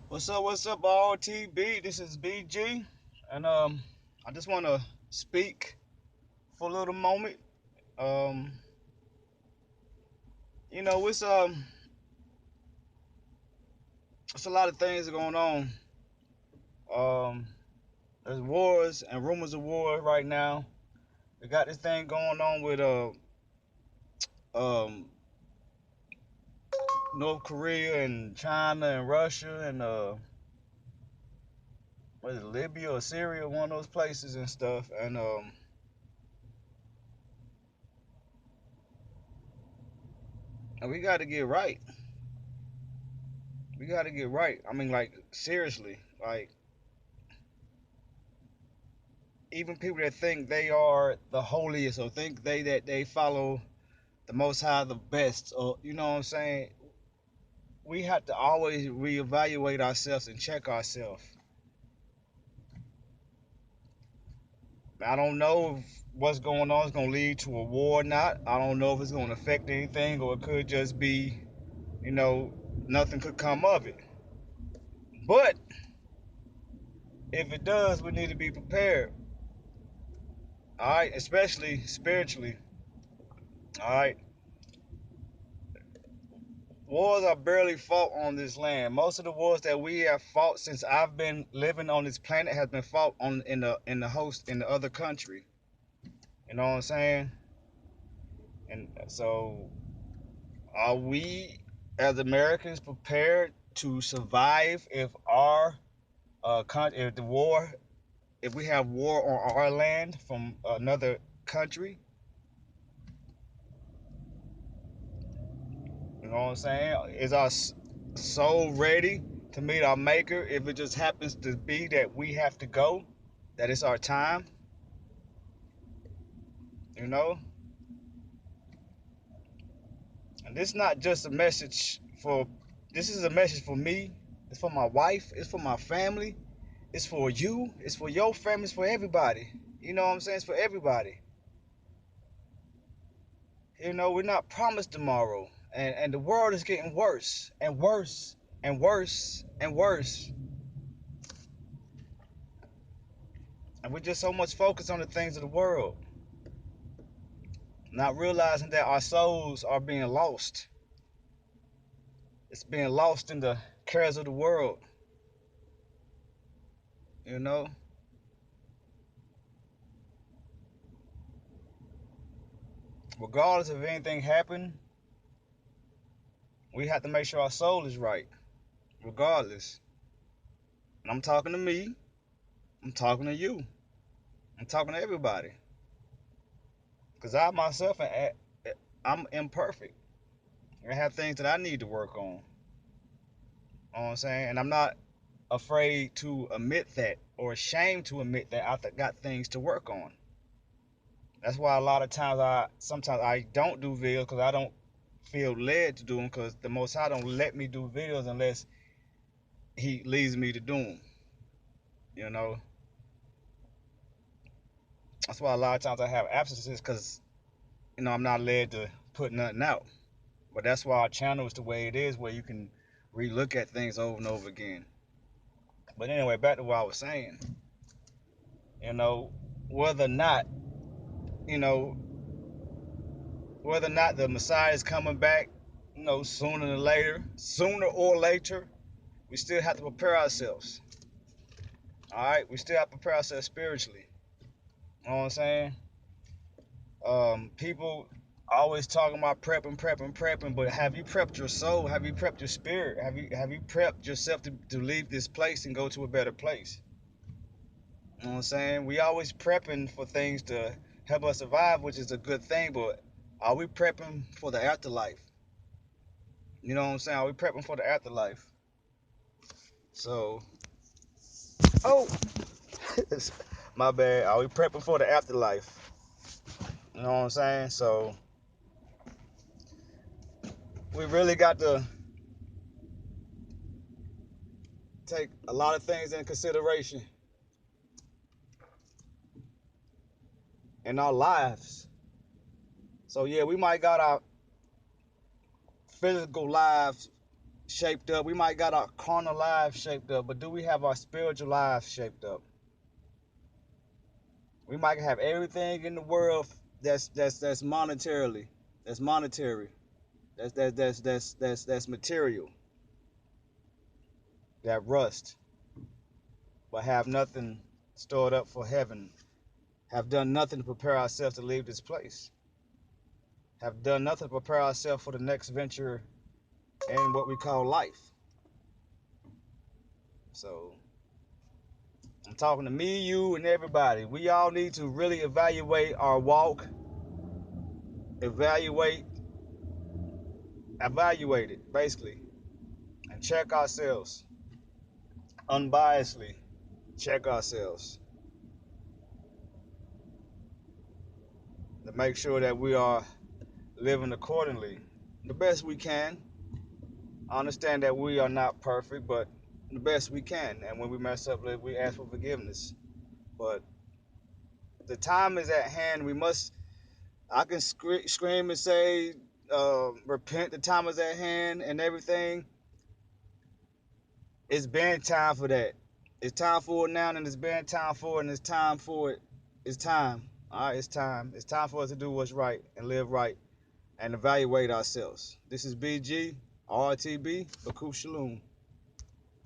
What's up, RTB? This is BG, and I just want to speak for a little moment. Um, it's a lot of things going on. Um, there's wars and rumors of war right now. We got this thing going on with um North Korea and China and Russia and what is it, Libya or Syria, one of those places and stuff. And we got to get right. We got to get right. I mean, like seriously, like even people that think they are the holiest or think that they follow the most high the best, or you know what I'm saying, we have to always reevaluate ourselves and check ourselves. I don't know if what's going on is going to lead to a war or not. I don't know if it's going to affect anything, or it could just be, you know, nothing could come of it. But if it does, we need to be prepared. All right, especially spiritually. All right, wars are barely fought on this land. Most of the wars that we have fought since I've been living on this planet has been fought on in the host in the other country. You know what I'm saying? And so, are we as Americans prepared to survive if our if the war, if we have war on our land from another country? You know what I'm saying? Is our soul ready to meet our maker if it just happens to be that we have to go, that it's our time? You know? And this is not just a message for, this is a message for me, it's for my wife, it's for my family, it's for you, it's for your family, it's for everybody. You know what I'm saying? It's for everybody. You know, we're not promised tomorrow. And the world is getting worse and worse and worse and worse. And we're just so much focused on the things of the world, not realizing that our souls are being lost. It's being lost in the cares of the world, you know? Regardless of anything happened, we have to make sure our soul is right, regardless. And I'm talking to me, I'm talking to you, I'm talking to everybody. Because I myself, I'm imperfect. I have things that I need to work on. You know what I'm saying? And I'm not afraid to admit that or ashamed to admit that I got things to work on. That's why a lot of times sometimes I don't do videos because I don't feel led to do them, because the Most High don't let me do videos unless He leads me to do them. You know, that's why a lot of times I have absences, because I'm not led to put nothing out. But that's why our channel is the way it is, where you can relook at things over and over again. But anyway, back to what I was saying. You know, whether or not, you know, whether or not the Messiah is coming back, sooner or later, we still have to prepare ourselves. All right, we still have to prepare ourselves spiritually. You know what I'm saying? People always talking about prepping, but have you prepped your soul? Have you prepped your spirit? Have you prepped yourself to leave this place and go to a better place? You know what I'm saying? We always prepping for things to help us survive, which is a good thing, but are we prepping for the afterlife? You know what I'm saying? Are we prepping for the afterlife? So, oh, my bad. Are we prepping for the afterlife? You know what I'm saying? So, we really got to take a lot of things in consideration in our lives. So, yeah, we might got our physical lives shaped up. We might got our carnal lives shaped up, but do we have our spiritual lives shaped up? We might have everything in the world that's monetarily, that's monetary, that's material, that rust, but have nothing stored up for heaven. Have done nothing to prepare ourselves to leave this place. Have done nothing to prepare ourselves for the next venture in what we call life. So I'm talking to me, you, and everybody. We all need to really evaluate our walk, evaluate it basically, and check ourselves unbiasedly. Check ourselves to make sure that we are living accordingly, the best we can. I understand that we are not perfect, but the best we can. And when we mess up, we ask for forgiveness. But the time is at hand. We must. I can scream and say, repent. The time is at hand and everything. It's been time for that. It's time for it now, and it's been time for it, and it's time for it. It's time. All right, it's time. It's time for us to do what's right and live right and evaluate ourselves. This is BG, RTB, Birekoth Shalum.